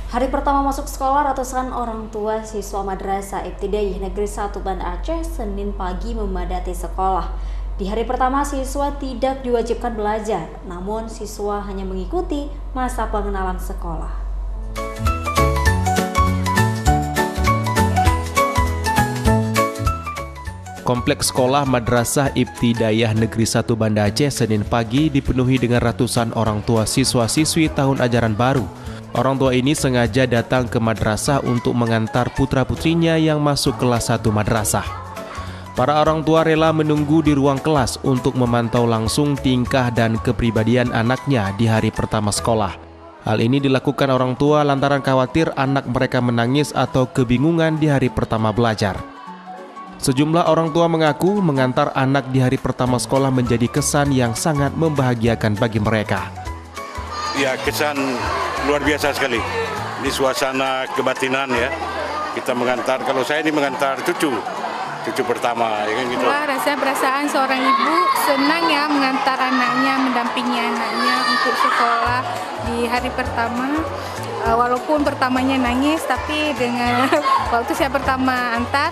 Hari pertama masuk sekolah, ratusan orang tua siswa Madrasah Ibtidaiyah Negeri 1 Banda Aceh Senin pagi memadati sekolah. Di hari pertama siswa tidak diwajibkan belajar, namun siswa hanya mengikuti masa pengenalan sekolah. Kompleks sekolah Madrasah Ibtidaiyah Negeri 1 Banda Aceh Senin pagi dipenuhi dengan ratusan orang tua siswa-siswi tahun ajaran baru. Orang tua ini sengaja datang ke madrasah untuk mengantar putra-putrinya yang masuk kelas 1 madrasah. Para orang tua rela menunggu di ruang kelas untuk memantau langsung tingkah dan kepribadian anaknya di hari pertama sekolah. Hal ini dilakukan orang tua lantaran khawatir anak mereka menangis atau kebingungan di hari pertama belajar. Sejumlah orang tua mengaku mengantar anak di hari pertama sekolah menjadi kesan yang sangat membahagiakan bagi mereka. Ya, kesan luar biasa sekali. Ini suasana kebatinan ya. Kita mengantar, kalau saya ini mengantar cucu pertama, ya kan gitu. Rasa perasaan seorang ibu senang ya mengantar anaknya, mendampingi anaknya untuk sekolah di hari pertama. Walaupun pertamanya nangis, tapi dengan waktu saya pertama antar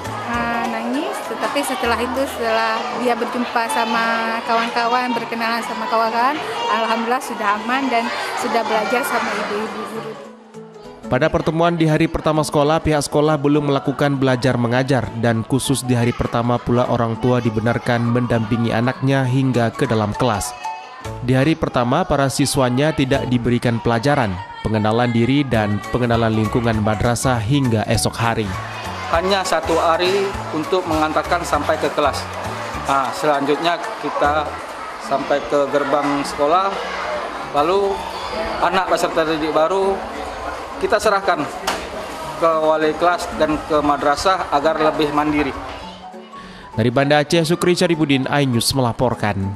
nangis, tetapi setelah itu, setelah dia berjumpa sama kawan-kawan, berkenalan sama kawan-kawan, alhamdulillah sudah aman dan sudah belajar sama ibu-ibu guru. Pada pertemuan di hari pertama sekolah, pihak sekolah belum melakukan belajar mengajar dan khusus di hari pertama pula orang tua dibenarkan mendampingi anaknya hingga ke dalam kelas. Di hari pertama, para siswanya tidak diberikan pelajaran, pengenalan diri dan pengenalan lingkungan madrasah hingga esok hari. Hanya 1 hari untuk mengantarkan sampai ke kelas. Selanjutnya kita sampai ke gerbang sekolah, lalu anak peserta didik baru kita serahkan ke wali kelas dan ke madrasah agar lebih mandiri. Dari Banda Aceh, Sukri Syarifudin, iNews melaporkan.